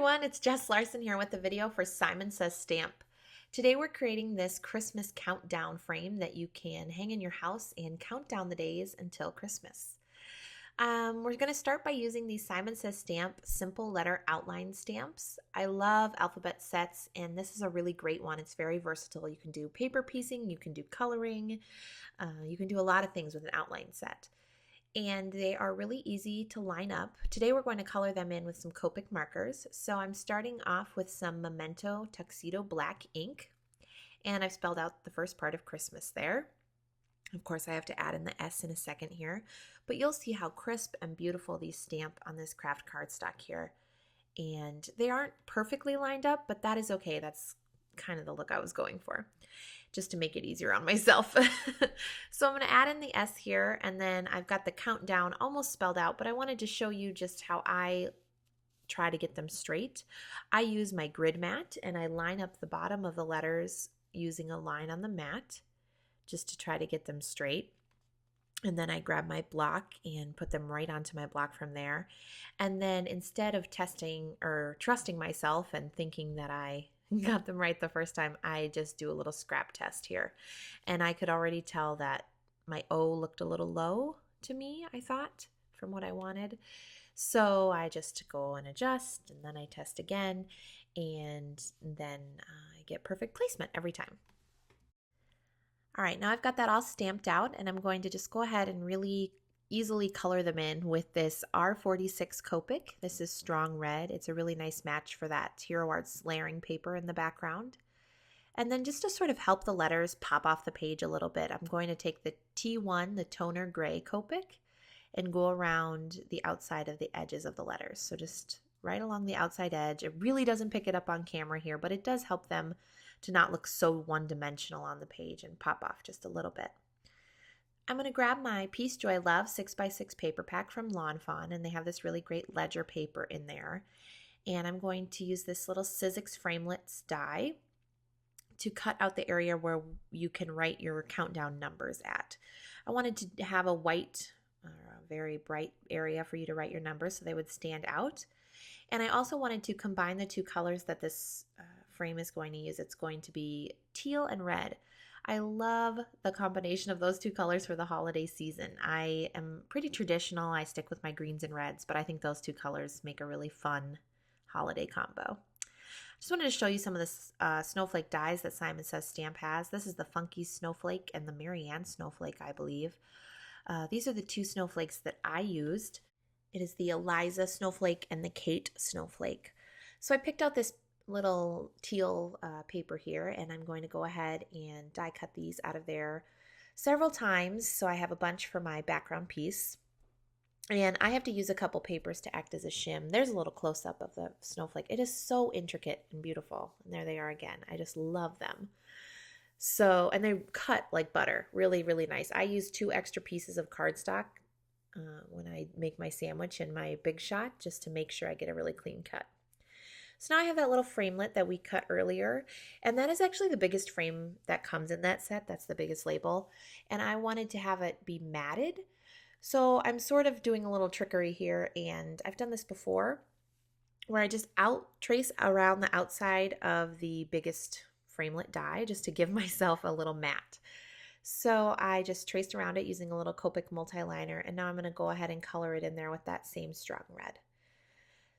everyone, it's Jess Larsen here with the video for Simon Says Stamp. Today we're creating this Christmas countdown frame that you can hang in your house and count down the days until Christmas. We're going to start by using these Simon Says Stamp simple letter outline stamps. I love alphabet sets, and this is a really great one. It's very versatile. You can do paper piecing, you can do coloring, you can do a lot of things with an outline set. And they are really easy to line up. Today we're going to color them in with some Copic markers. So I'm starting off with some Memento Tuxedo Black ink, and I've spelled out the first part of Christmas there. Of course, I have to add in the S in a second here, but you'll see how crisp and beautiful these stamp on this craft cardstock here. And they aren't perfectly lined up, but that is okay. That's kind of the look I was going for, just to make it easier on myself. So I'm going to add in the S here, and then I've got the countdown almost spelled out, but I wanted to show you just how I try to get them straight. I use my grid mat, and I line up the bottom of the letters using a line on the mat just to try to get them straight. And then I grab my block and put them right onto my block from there. And then instead of testing or trusting myself and thinking that I got them right the first time, I just do a little scrap test here. And I could already tell that my O looked a little low to me, I thought, from what I wanted. So I just go and adjust, and then I test again, and then I get perfect placement every time. All right, now I've got that all stamped out, and I'm going to just go ahead and really easily color them in with this R46 Copic. This is strong red. It's a really nice match for that Hero Arts layering paper in the background. And then just to sort of help the letters pop off the page a little bit, I'm going to take the T1, the toner gray Copic, and go around the outside of the edges of the letters. So just right along the outside edge. It really doesn't pick it up on camera here, but it does help them to not look so one-dimensional on the page and pop off just a little bit. I'm going to grab my Peace Joy Love 6x6 paper pack from Lawn Fawn, and they have this really great ledger paper in there. And I'm going to use this little Sizzix Framelits die to cut out the area where you can write your countdown numbers at. I wanted to have a white, very bright area for you to write your numbers so they would stand out. And I also wanted to combine the two colors that this frame is going to use. It's going to be teal and red. I love the combination of those two colors for the holiday season. I am pretty traditional. I stick with my greens and reds, but I think those two colors make a really fun holiday combo. Just wanted to show you some of the snowflake dies that Simon Says Stamp has. This is the Funky Snowflake and the Marianne Snowflake, I believe. These are the two snowflakes that I used. It is the Eliza Snowflake and the Kate Snowflake. So I picked out this little teal paper here, and I'm going to go ahead and die cut these out of there several times so I have a bunch for my background piece. And I have to use a couple papers to act as a shim. There's a little close-up of the snowflake. It is so intricate and beautiful. And there they are again. I just love them. So, and they cut like butter. Really, really nice. I use 2 extra pieces of cardstock when I make my sandwich in my Big Shot, just to make sure I get a really clean cut. So now I have that little framelit that we cut earlier, and that is actually the biggest frame that comes in that set. That's the biggest label, and I wanted to have it be matted. So I'm sort of doing a little trickery here, and I've done this before, where I just trace around the outside of the biggest framelit die just to give myself a little mat. So I just traced around it using a little Copic multi-liner, and now I'm going to go ahead and color it in there with that same strong red.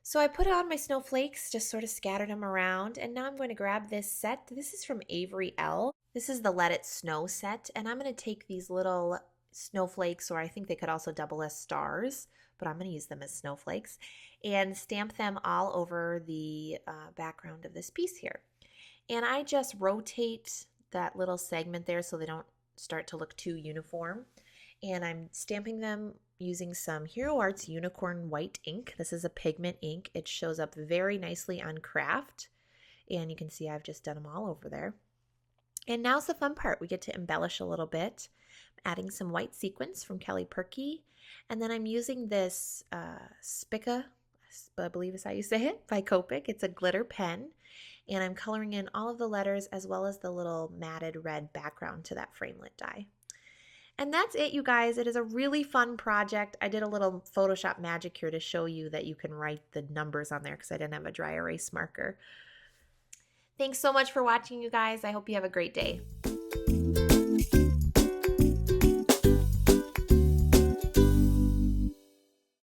So I put on my snowflakes, just sort of scattered them around, and now I'm going to grab this set. This is from Avery L. This is the Let It Snow set, and I'm going to take these little snowflakes, or I think they could also double as stars, but I'm going to use them as snowflakes, and stamp them all over the background of this piece here. And I just rotate that little segment there so they don't start to look too uniform. And I'm stamping them using some Hero Arts Unicorn White ink. This is a pigment ink. It shows up very nicely on craft. And you can see I've just done them all over there. And now's the fun part. We get to embellish a little bit. I'm adding some white sequins from Kelly Perky. And then I'm using this Spica, I believe is how you say it, by Copic. It's a glitter pen. And I'm coloring in all of the letters as well as the little matted red background to that framelit die. And that's it, you guys. It is a really fun project. I did a little Photoshop magic here to show you that you can write the numbers on there because I didn't have a dry erase marker. Thanks so much for watching, you guys. I hope you have a great day.